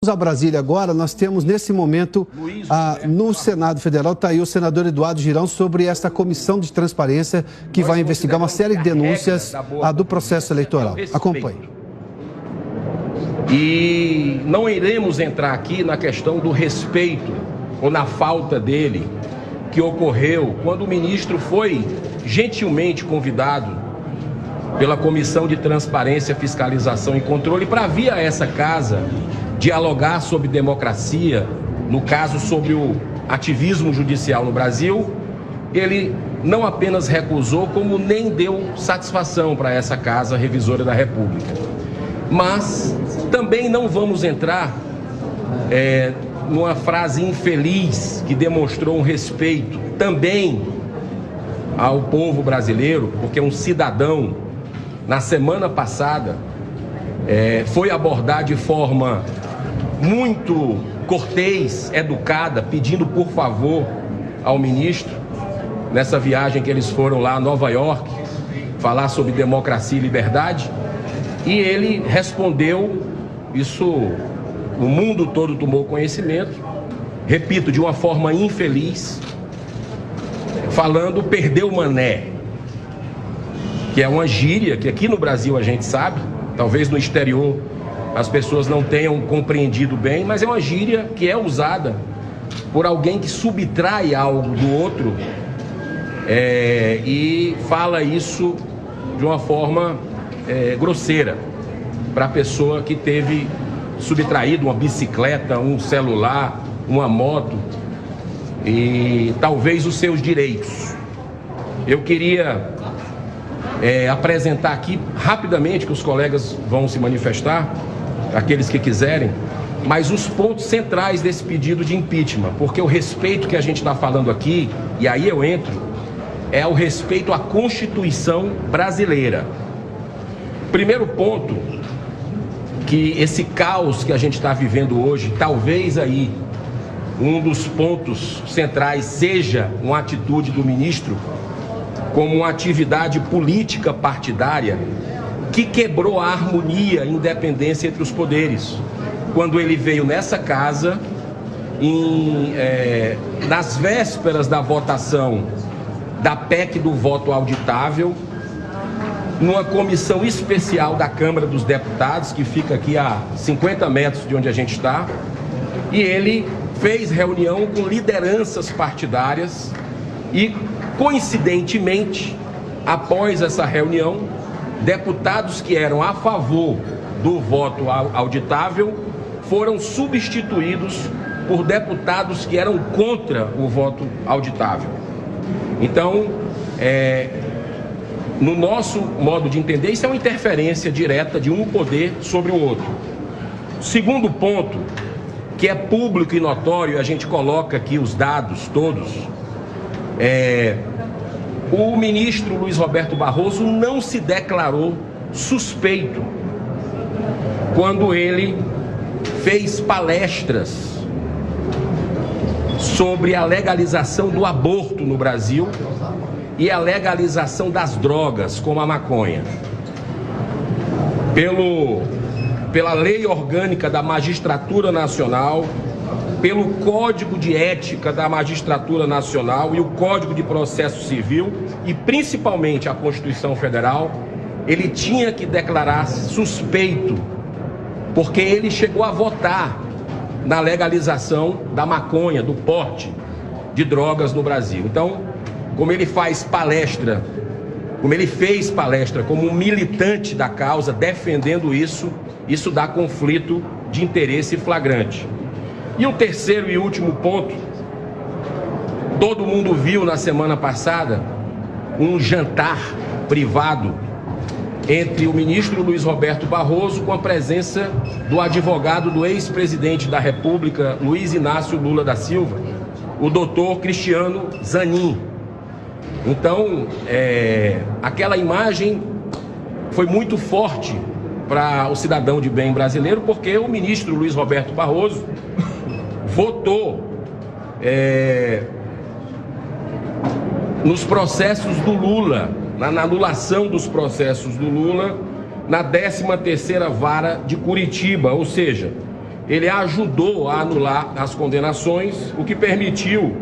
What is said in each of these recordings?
Vamos a Brasília agora. Nós temos nesse momento no Senado Federal, está aí o senador Eduardo Girão sobre esta comissão de transparência que vai investigar uma série de denúncias do processo eleitoral. Acompanhe. E não iremos entrar aqui na questão do respeito ou na falta dele que ocorreu quando o ministro foi gentilmente convidado pela Comissão de Transparência, Fiscalização e Controle para vir a essa casa dialogar sobre democracia, no caso sobre o ativismo judicial no Brasil. Ele não apenas recusou, como nem deu satisfação para essa casa revisora da República. Mas também não vamos entrar numa frase infeliz que demonstrou um respeito também ao povo brasileiro, porque um cidadão, na semana passada, foi abordar de forma muito cortês, educada, pedindo por favor ao ministro, nessa viagem que eles foram lá a Nova York, falar sobre democracia e liberdade, e ele respondeu, isso o mundo todo tomou conhecimento, repito, de uma forma infeliz, falando perdeu o mané, que é uma gíria que aqui no Brasil a gente sabe, talvez no exterior as pessoas não tenham compreendido bem, mas é uma gíria que é usada por alguém que subtrai algo do outro e fala isso de uma forma grosseira para a pessoa que teve subtraído uma bicicleta, um celular, uma moto e talvez os seus direitos. Eu queria apresentar aqui rapidamente, que os colegas vão se manifestar, aqueles que quiserem, mas os pontos centrais desse pedido de impeachment, porque o respeito que a gente está falando aqui, e aí eu entro, é o respeito à Constituição brasileira. Primeiro ponto, que esse caos que a gente está vivendo hoje, talvez aí um dos pontos centrais seja uma atitude do ministro como uma atividade política partidária que quebrou a harmonia e independência entre os poderes. Quando ele veio nessa casa, nas vésperas da votação da PEC do voto auditável, numa comissão especial da Câmara dos Deputados, que fica aqui a 50 metros de onde a gente está, e ele fez reunião com lideranças partidárias e, coincidentemente, após essa reunião, deputados que eram a favor do voto auditável foram substituídos por deputados que eram contra o voto auditável. Então, no nosso modo de entender, isso é uma interferência direta de um poder sobre o outro. Segundo ponto, que é público e notório, a gente coloca aqui os dados todos, o ministro Luiz Roberto Barroso não se declarou suspeito quando ele fez palestras sobre a legalização do aborto no Brasil e a legalização das drogas, como a maconha. Pela Lei Orgânica da Magistratura Nacional, pelo Código de Ética da Magistratura Nacional e o Código de Processo Civil e principalmente a Constituição Federal, ele tinha que declarar suspeito, porque ele chegou a votar na legalização da maconha, do porte de drogas no Brasil. Então, como ele fez palestra como um militante da causa, defendendo isso dá conflito de interesse flagrante. E o terceiro e último ponto, todo mundo viu na semana passada um jantar privado entre o ministro Luiz Roberto Barroso com a presença do advogado do ex-presidente da República, Luiz Inácio Lula da Silva, o doutor Cristiano Zanin. Então, aquela imagem foi muito forte para o cidadão de bem brasileiro, porque o ministro Luiz Roberto Barroso votou nos processos do Lula, na anulação dos processos do Lula, na 13ª Vara de Curitiba, ou seja, ele ajudou a anular as condenações, o que permitiu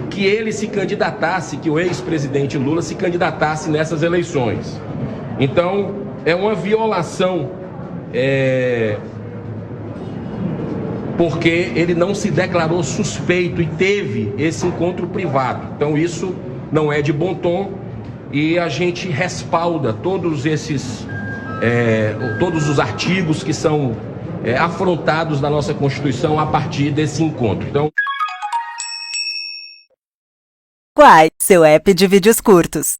que ele se candidatasse, que o ex-presidente Lula se candidatasse nessas eleições. Então, é uma violação, porque ele não se declarou suspeito e teve esse encontro privado. Então, isso não é de bom tom e a gente respalda todos os artigos que são afrontados na nossa Constituição a partir desse encontro. Então, Quai, seu app de vídeos curtos.